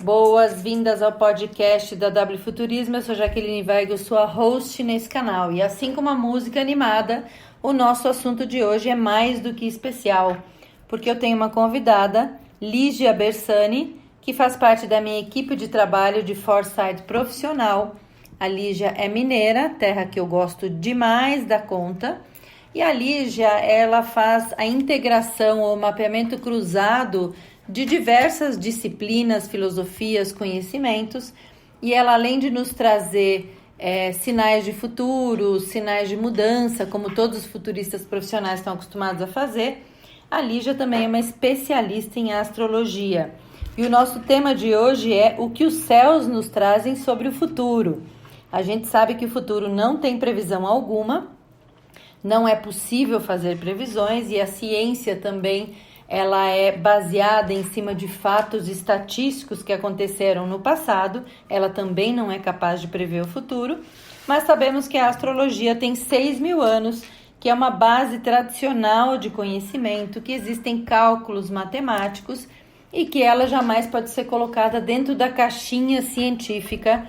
Boas-vindas ao podcast da W Futurismo. Eu sou Jaqueline Weigl, sou a host nesse canal. E assim como a música animada, o nosso assunto de hoje é mais do que especial, porque eu tenho uma convidada, Lígia Bersani, que faz parte da minha equipe de trabalho de Foresight profissional. A Lígia é mineira, terra que eu gosto demais da conta. E a Lígia, ela faz a integração ou mapeamento cruzado de diversas disciplinas, filosofias, conhecimentos, e ela, além de nos trazer sinais de futuro, sinais de mudança, como todos os futuristas profissionais estão acostumados a fazer, a Lígia também é uma especialista em astrologia. E o nosso tema de hoje é o que os céus nos trazem sobre o futuro. A gente sabe que o futuro não tem previsão alguma, não é possível fazer previsões, e a ciência também ela é baseada em cima de fatos estatísticos que aconteceram no passado. Ela também não é capaz de prever o futuro, mas sabemos que a astrologia tem 6.000 anos, que é uma base tradicional de conhecimento, que existem cálculos matemáticos e que ela jamais pode ser colocada dentro da caixinha científica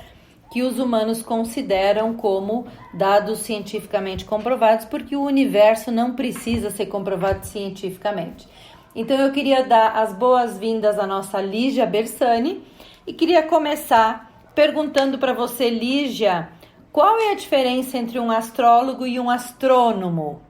que os humanos consideram como dados cientificamente comprovados, porque o universo não precisa ser comprovado cientificamente. Então eu queria dar as boas-vindas à nossa Lígia Bersani e queria começar perguntando para você, Lígia, qual é a diferença entre um astrólogo e um astrônomo?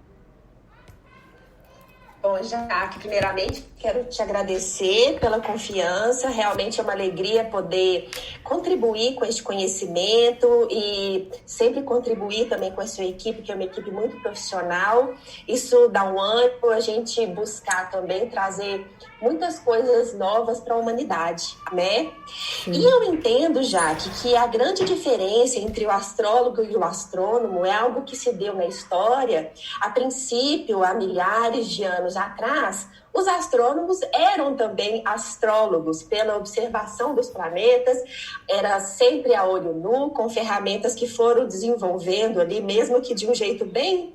Bom, Jaque, primeiramente quero te agradecer pela confiança, realmente é uma alegria poder contribuir com este conhecimento e sempre contribuir também com a sua equipe, que é uma equipe muito profissional. Isso dá um ânimo a gente buscar também trazer muitas coisas novas para a humanidade, né? Sim. E eu entendo, Jaque, que a grande diferença entre o astrólogo e o astrônomo é algo que se deu na história. A princípio, há milhares de anos atrás, os astrônomos eram também astrólogos pela observação dos planetas, era sempre a olho nu, com ferramentas que foram desenvolvendo ali, mesmo que de um jeito bem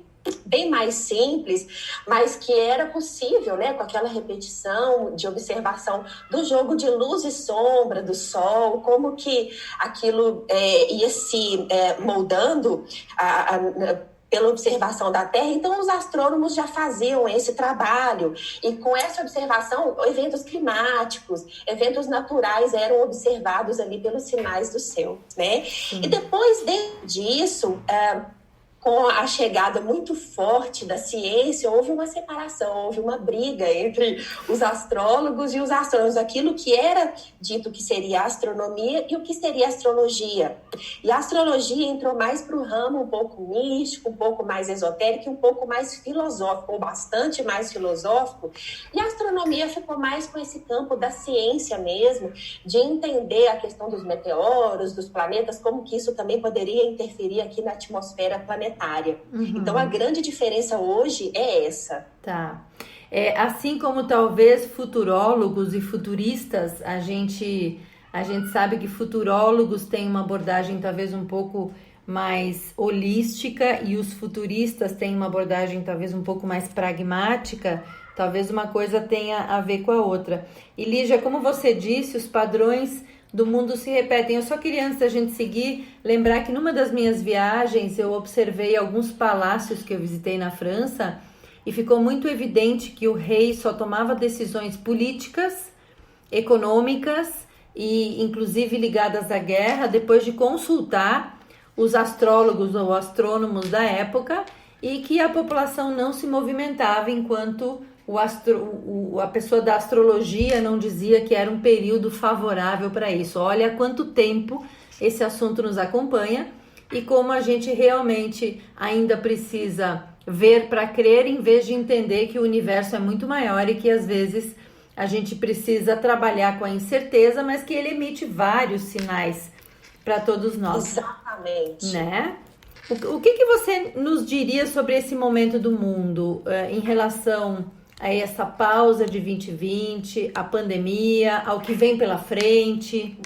mais simples, mas que era possível, né, com aquela repetição de observação do jogo de luz e sombra do Sol, como que aquilo ia se moldando pela observação da Terra. Então os astrônomos já faziam esse trabalho, e com essa observação, eventos climáticos, eventos naturais eram observados ali pelos sinais do céu, né? Sim. E depois disso, com a chegada muito forte da ciência, houve uma separação, houve uma briga entre os astrólogos e os astrônomos, aquilo que era dito que seria astronomia e o que seria astrologia. E a astrologia entrou mais para o ramo um pouco místico, um pouco mais esotérico e um pouco mais filosófico, ou bastante mais filosófico, e a astronomia ficou mais com esse campo da ciência mesmo, de entender a questão dos meteoros, dos planetas, como que isso também poderia interferir aqui na atmosfera planetária. Então a grande diferença hoje é essa. Tá. Assim como talvez futurólogos e futuristas, a gente sabe que futurólogos têm uma abordagem talvez um pouco mais holística e os futuristas têm uma abordagem talvez um pouco mais pragmática. Talvez uma coisa tenha a ver com a outra. E Lígia, como você disse, os padrões do mundo se repetem. Eu só queria, antes da gente seguir, lembrar que numa das minhas viagens eu observei alguns palácios que eu visitei na França e ficou muito evidente que o rei só tomava decisões políticas, econômicas e inclusive ligadas à guerra depois de consultar os astrólogos ou astrônomos da época, e que a população não se movimentava enquanto a pessoa da astrologia não dizia que era um período favorável para isso. Olha há quanto tempo esse assunto nos acompanha e como a gente realmente ainda precisa ver para crer, em vez de entender que o universo é muito maior e que às vezes a gente precisa trabalhar com a incerteza, mas que ele emite vários sinais para todos nós. Exatamente. Né? O que você nos diria sobre esse momento do mundo em relação a essa pausa de 2020, a pandemia, ao que vem pela frente?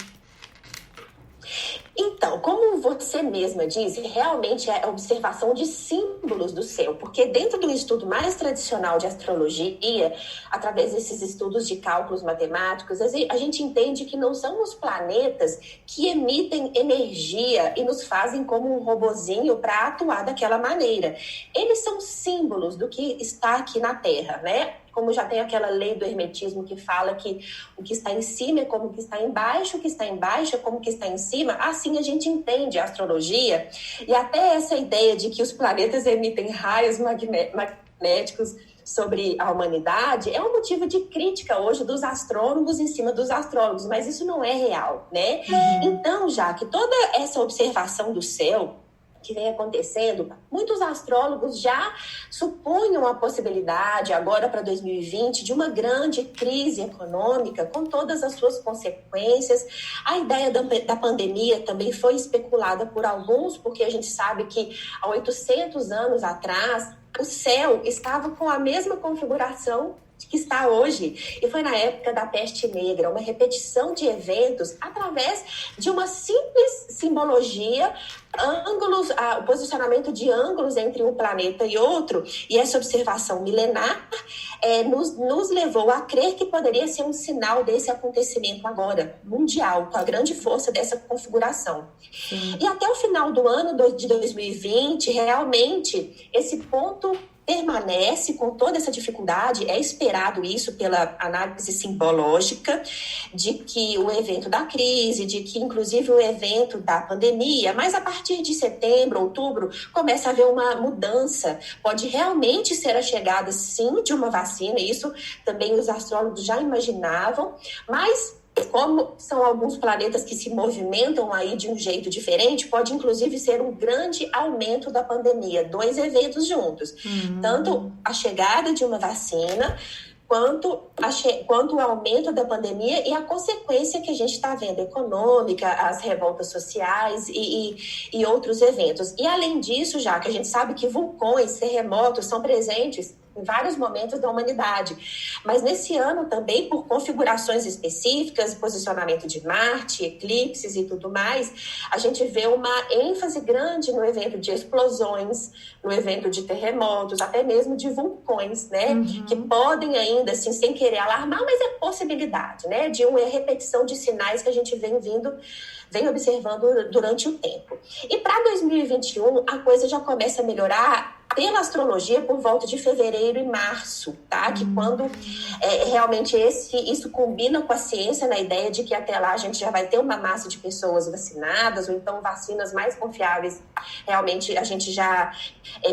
Então, como você mesma disse, realmente é a observação de símbolos do céu, porque dentro do estudo mais tradicional de astrologia, através desses estudos de cálculos matemáticos, a gente entende que não são os planetas que emitem energia e nos fazem como um robozinho para atuar daquela maneira. Eles são símbolos do que está aqui na Terra, né? Como já tem aquela lei do hermetismo que fala que o que está em cima é como o que está embaixo, o que está embaixo é como o que está em cima, assim a gente entende a astrologia. E até essa ideia de que os planetas emitem raios magnéticos sobre a humanidade é um motivo de crítica hoje dos astrônomos em cima dos astrólogos, mas isso não é real, né? Então, já que toda essa observação do céu que vem acontecendo, muitos astrólogos já supunham a possibilidade, agora para 2020, de uma grande crise econômica, com todas as suas consequências. A ideia da pandemia também foi especulada por alguns, porque a gente sabe que há 800 anos atrás, o céu estava com a mesma configuração que está hoje, e foi na época da peste negra, uma repetição de eventos através de uma simples simbologia, ângulos, o posicionamento de ângulos entre um planeta e outro, e essa observação milenar nos levou a crer que poderia ser um sinal desse acontecimento agora, mundial, com a grande força dessa configuração. E até o final do ano de 2020, realmente, esse ponto permanece com toda essa dificuldade. É esperado isso pela análise simbológica de que o evento da crise, de que inclusive o evento da pandemia, mas a partir de setembro, outubro, começa a haver uma mudança. Pode realmente ser a chegada, sim, de uma vacina, isso também os astrólogos já imaginavam, mas como são alguns planetas que se movimentam aí de um jeito diferente, pode inclusive ser um grande aumento da pandemia, 2 eventos juntos. Tanto a chegada de uma vacina, quanto o aumento da pandemia e a consequência que a gente está vendo, econômica, as revoltas sociais e outros eventos. E além disso, já que a gente sabe que vulcões, terremotos são presentes em vários momentos da humanidade. Mas nesse ano também, por configurações específicas, posicionamento de Marte, eclipses e tudo mais, a gente vê uma ênfase grande no evento de explosões, no evento de terremotos, até mesmo de vulcões, né? Que podem ainda, assim, sem querer alarmar, mas é possibilidade, né? De uma repetição de sinais que a gente vem observando durante o tempo. E para 2021, a coisa já começa a melhorar pela astrologia por volta de fevereiro e março, tá? Que quando realmente isso combina com a ciência na ideia de que até lá a gente já vai ter uma massa de pessoas vacinadas, ou então vacinas mais confiáveis, realmente a gente já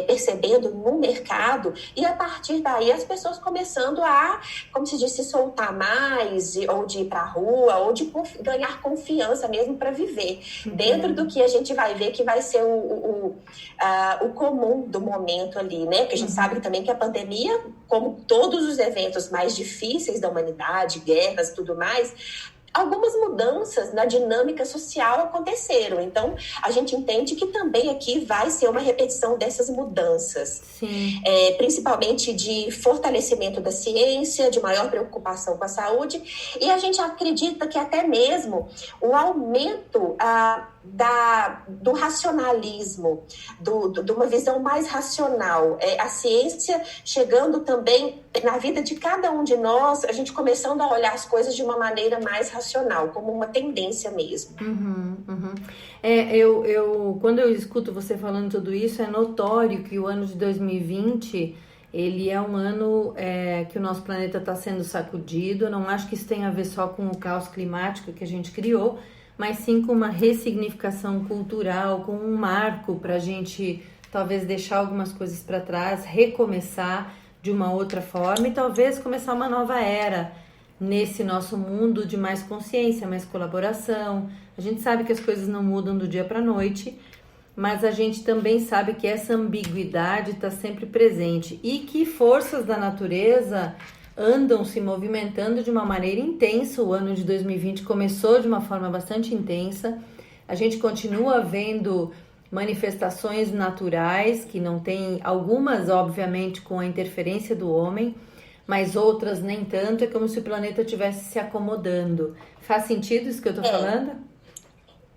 percebendo no mercado, e a partir daí as pessoas começando a, como se diz, se soltar mais, ou de ir para a rua, ou de ganhar confiança mesmo para viver, dentro do que a gente vai ver que vai ser o comum do momento ali, né? Porque a gente sabe também que a pandemia, como todos os eventos mais difíceis da humanidade, guerras e tudo mais, algumas mudanças na dinâmica social aconteceram. Então, a gente entende que também aqui vai ser uma repetição dessas mudanças. Principalmente de fortalecimento da ciência, de maior preocupação com a saúde. E a gente acredita que até mesmo o aumento do racionalismo, de uma visão mais racional. A ciência chegando também na vida de cada um de nós, a gente começando a olhar as coisas de uma maneira mais racional, como uma tendência mesmo. Quando eu escuto você falando tudo isso, é notório que o ano de 2020, ele é um ano que o nosso planeta está sendo sacudido. Eu não acho que isso tenha a ver só com o caos climático que a gente criou, mas sim com uma ressignificação cultural, com um marco para a gente talvez deixar algumas coisas para trás, recomeçar de uma outra forma e talvez começar uma nova era nesse nosso mundo de mais consciência, mais colaboração. A gente sabe que as coisas não mudam do dia para a noite, mas a gente também sabe que essa ambiguidade está sempre presente e que forças da natureza andam se movimentando de uma maneira intensa. O ano de 2020 começou de uma forma bastante intensa. A gente continua vendo manifestações naturais, que não tem, algumas obviamente com a interferência do homem, mas outras nem tanto. É como se o planeta estivesse se acomodando. Faz sentido isso que eu estou falando?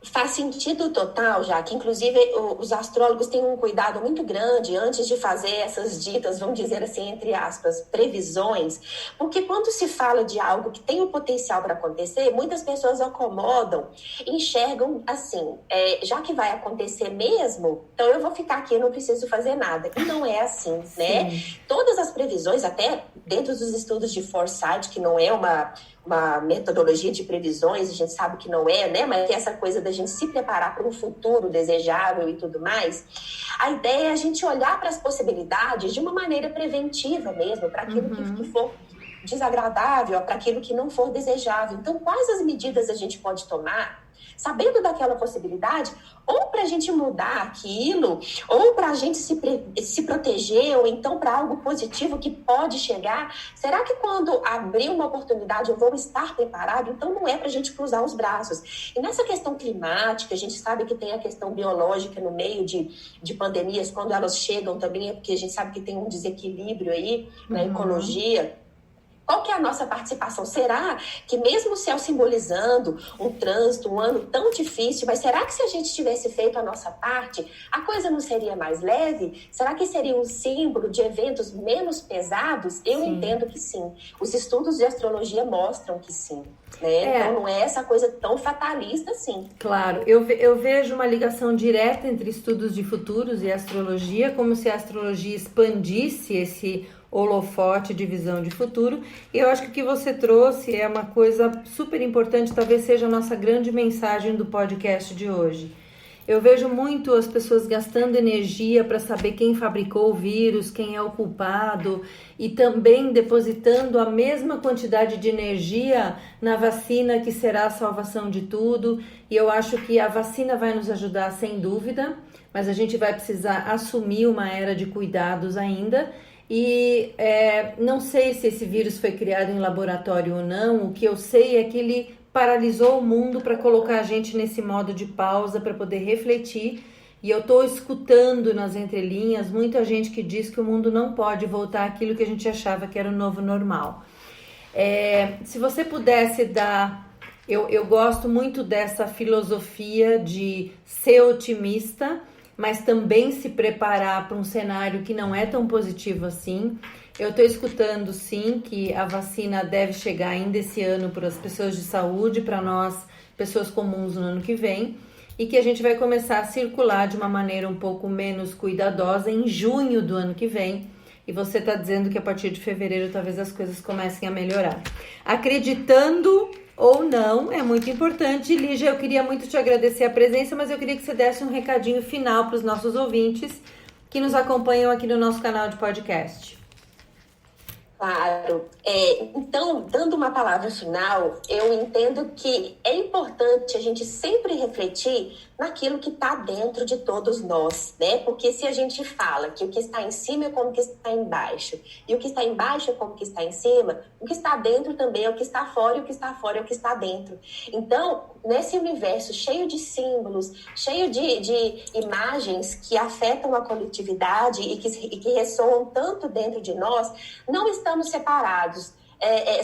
Faz sentido total, já que inclusive os astrólogos têm um cuidado muito grande antes de fazer essas ditas, vamos dizer assim, entre aspas, previsões, porque quando se fala de algo que tem o potencial para acontecer, muitas pessoas acomodam, enxergam assim, já que vai acontecer mesmo, então eu vou ficar aqui, eu não preciso fazer nada. E não é assim, né? Todas as previsões, até dentro dos estudos de foresight, que não é uma metodologia de previsões, a gente sabe que não é, né? Mas é essa coisa da gente se preparar para um futuro desejável e tudo mais. A ideia é a gente olhar para as possibilidades de uma maneira preventiva mesmo, para aquilo que for desagradável, para aquilo que não for desejável. Então, quais as medidas a gente pode tomar, sabendo daquela possibilidade, ou para a gente mudar aquilo, ou para a gente se proteger, ou então para algo positivo que pode chegar? Será que quando abrir uma oportunidade eu vou estar preparado? Então não é para a gente cruzar os braços. E nessa questão climática, a gente sabe que tem a questão biológica no meio de pandemias, quando elas chegam também, é porque a gente sabe que tem um desequilíbrio aí na ecologia. Qual que é a nossa participação? Será que mesmo o céu simbolizando um trânsito, um ano tão difícil, mas será que se a gente tivesse feito a nossa parte, a coisa não seria mais leve? Será que seria um símbolo de eventos menos pesados? Eu entendo que sim. Os estudos de astrologia mostram que sim. Né? Então não é essa coisa tão fatalista assim. Claro, eu vejo uma ligação direta entre estudos de futuros e astrologia, como se a astrologia expandisse esse holofote de visão de futuro. E eu acho que o que você trouxe é uma coisa super importante, talvez seja a nossa grande mensagem do podcast de hoje. Eu vejo muito as pessoas gastando energia para saber quem fabricou o vírus, quem é o culpado, e também depositando a mesma quantidade de energia na vacina, que será a salvação de tudo. E eu acho que a vacina vai nos ajudar sem dúvida, mas a gente vai precisar assumir uma era de cuidados ainda. E não sei se esse vírus foi criado em laboratório ou não. O que eu sei é que ele paralisou o mundo para colocar a gente nesse modo de pausa para poder refletir. E eu estou escutando nas entrelinhas muita gente que diz que o mundo não pode voltar àquilo que a gente achava que era o novo normal. Se você pudesse dar... Eu gosto muito dessa filosofia de ser otimista, mas também se preparar para um cenário que não é tão positivo assim. Eu estou escutando, sim, que a vacina deve chegar ainda esse ano para as pessoas de saúde, para nós, pessoas comuns, no ano que vem, e que a gente vai começar a circular de uma maneira um pouco menos cuidadosa em junho do ano que vem. E você está dizendo que a partir de fevereiro talvez as coisas comecem a melhorar. Acreditando ou não, é muito importante. Lígia, eu queria muito te agradecer a presença, mas eu queria que você desse um recadinho final para os nossos ouvintes que nos acompanham aqui no nosso canal de podcast. Claro. Então, dando uma palavra final, eu entendo que é importante a gente sempre refletir naquilo que está dentro de todos nós, né? Porque se a gente fala que o que está em cima é como o que está embaixo, e o que está embaixo é como o que está em cima, o que está dentro também é o que está fora, e o que está fora é o que está dentro. Então, nesse universo cheio de símbolos, cheio de imagens que afetam a coletividade e que ressoam tanto dentro de nós, não estamos separados.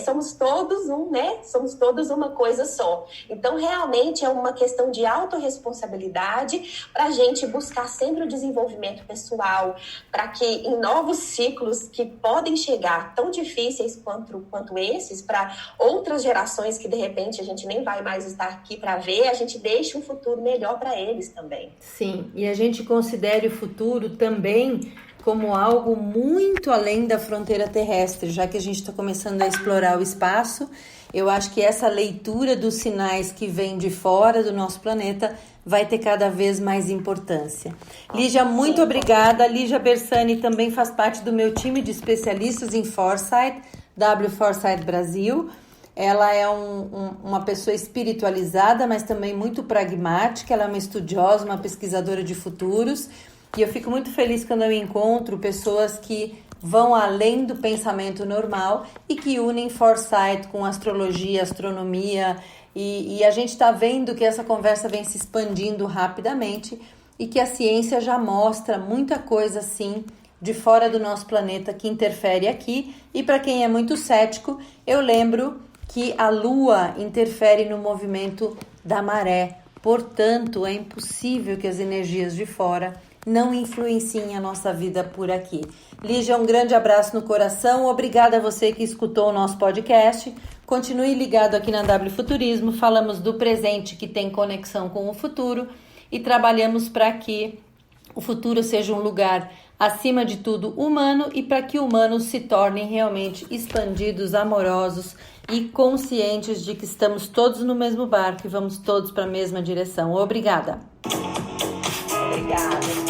Somos todos um, né? Somos todos uma coisa só. Então, realmente é uma questão de autorresponsabilidade para a gente buscar sempre o desenvolvimento pessoal, para que em novos ciclos que podem chegar tão difíceis quanto esses, para outras gerações que de repente a gente nem vai mais estar aqui para ver, a gente deixe um futuro melhor para eles também. Sim, e a gente considere o futuro também como algo muito além da fronteira terrestre, já que a gente está começando a explorar o espaço. Eu acho que essa leitura dos sinais que vêm de fora do nosso planeta vai ter cada vez mais importância. Lígia, muito obrigada. Lígia Bersani também faz parte do meu time de especialistas em Foresight, W Foresight Brasil. Ela é uma pessoa espiritualizada, mas também muito pragmática. Ela é uma estudiosa, uma pesquisadora de futuros. E eu fico muito feliz quando eu encontro pessoas que vão além do pensamento normal e que unem foresight com astrologia, astronomia. E a gente está vendo que essa conversa vem se expandindo rapidamente e que a ciência já mostra muita coisa, assim, de fora do nosso planeta que interfere aqui. E para quem é muito cético, eu lembro que a Lua interfere no movimento da maré. Portanto, é impossível que as energias de fora não influenciem a nossa vida por aqui. Lígia, um grande abraço no coração. Obrigada a você que escutou o nosso podcast. Continue ligado aqui na W Futurismo. Falamos do presente que tem conexão com o futuro e trabalhamos para que o futuro seja um lugar, acima de tudo, humano e para que humanos se tornem realmente expandidos, amorosos e conscientes de que estamos todos no mesmo barco e vamos todos para a mesma direção. Obrigada. Obrigada.